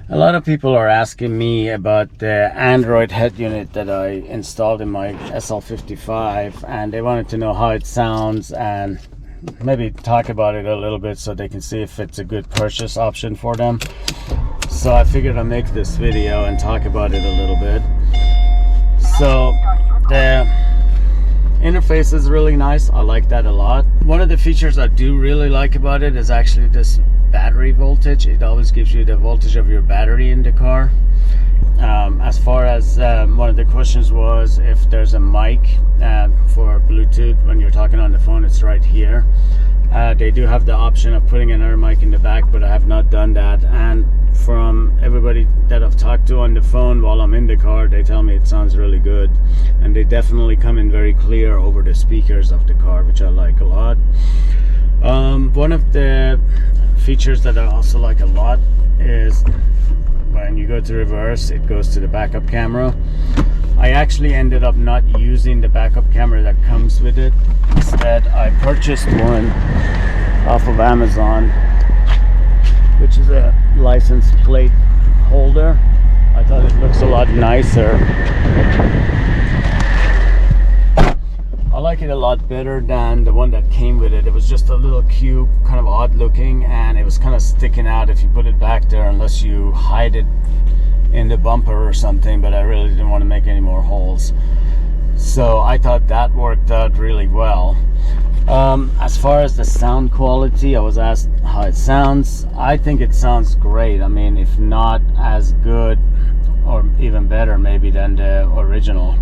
A lot of people are asking me about the Android head unit that I installed in my SL55, and they wanted to know how it sounds and maybe talk about it a little bit so they can see if it's a good purchase option for them. So I figured I'd make this video and talk about it a little bit. So the interface is really nice. I like that a lot. One of the features I do really like about it is actually this battery voltage. It always gives you the voltage of your battery in the car. As far as one of the questions was if there's a mic for Bluetooth when you're talking on the phone, it's right here. They do have the option of putting another mic in the back, but I have not done that. And from everybody that I've talked to on the phone while I'm in the car, they tell me it sounds really good, and they definitely come in very clear over the speakers of the car, which I like a lot. One of the features that I also like a lot is when you go to reverse, it goes to the backup camera. I actually ended up not using the backup camera that comes with it. Instead, I purchased one off of Amazon, which is a license plate holder. I thought it looks a lot nicer. I like it a lot better than the one that came with it. It was just a little cube, kind of odd looking, and it was kind of sticking out if you put it back there, unless you hide it in the bumper or something, but I really didn't want to make any more holes. So I thought that worked out really well. As far as the sound quality, I was asked how it sounds. I think it sounds great. I mean, if not as good or even better maybe than the original,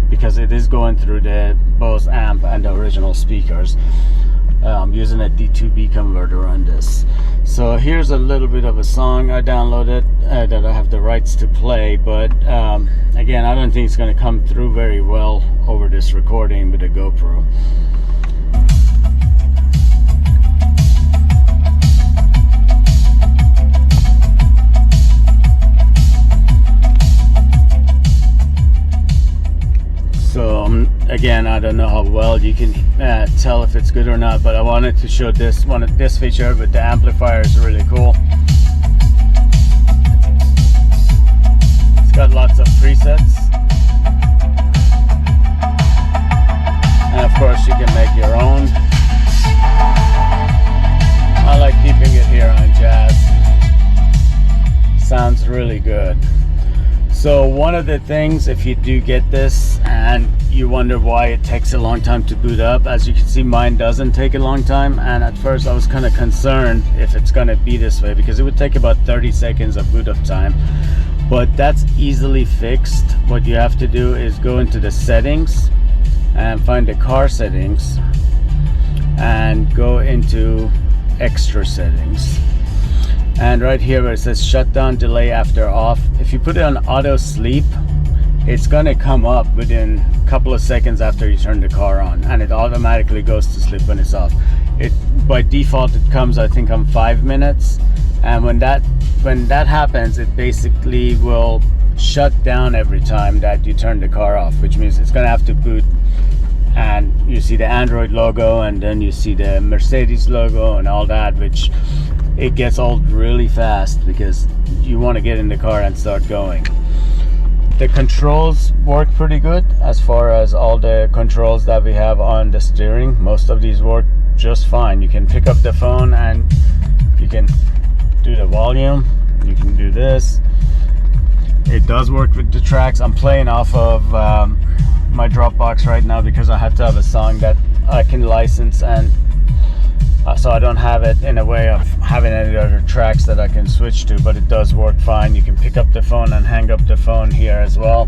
because it is going through the Bose amp and the original speakers. I'm using a D2B converter on this. So here's a little bit of a song I downloaded that I have the rights to play, but again, I don't think it's going to come through very well over this recording with a GoPro. So again, I don't know how well you can tell if it's good or not, but I wanted to show this feature with the amplifier is really cool. It's got lots of presets, and of course you can make your own. I like keeping it here on jazz. Sounds really good. So one of the things, if you do get this and you wonder why it takes a long time to boot up, as you can see, mine doesn't take a long time, and at first I was kind of concerned if it's going to be this way, because it would take about 30 seconds of boot up time, but that's easily fixed. What you have to do is go into the settings and find the car settings and go into extra settings. And right here where it says shutdown delay after off, if you put it on auto sleep, it's gonna come up within a couple of seconds after you turn the car on, and it automatically goes to sleep when it's off. It by default it comes, I think, on 5 minutes, and when that happens, it basically will shut down every time that you turn the car off, which means it's gonna have to boot. And you see the Android logo, and then you see the Mercedes logo and all that, which it gets old really fast because you want to get in the car and start going. The controls work pretty good as far as all the controls that we have on the steering. Most of these work just fine. You can pick up the phone and you can do the volume. You can do this. It does work with the tracks. I'm playing off of my Dropbox right now because I have to have a song that I can license, and so I don't have it in a way of having any other tracks that I can switch to, but it does work fine. You can pick up the phone and hang up the phone here as well.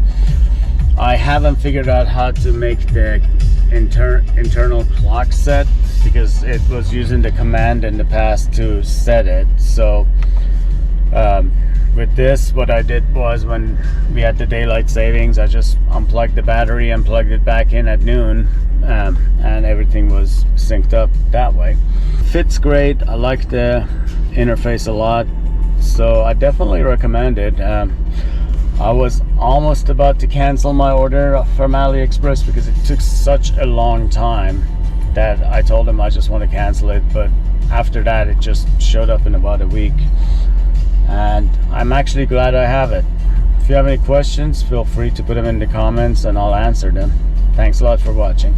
I haven't figured out how to make the internal clock set, because it was using the command in the past to set it. So with this, what I did was, when we had the daylight savings, I just unplugged the battery and plugged it back in at noon, and everything was synced up that way. Fits great. I like the interface a lot, so I definitely recommend it. I was almost about to cancel my order from AliExpress because it took such a long time that I told them I just want to cancel it, but after that it just showed up in about a week, and I I'm actually glad I have it. If you have any questions, feel free to put them in the comments and I'll answer them. Thanks a lot for watching.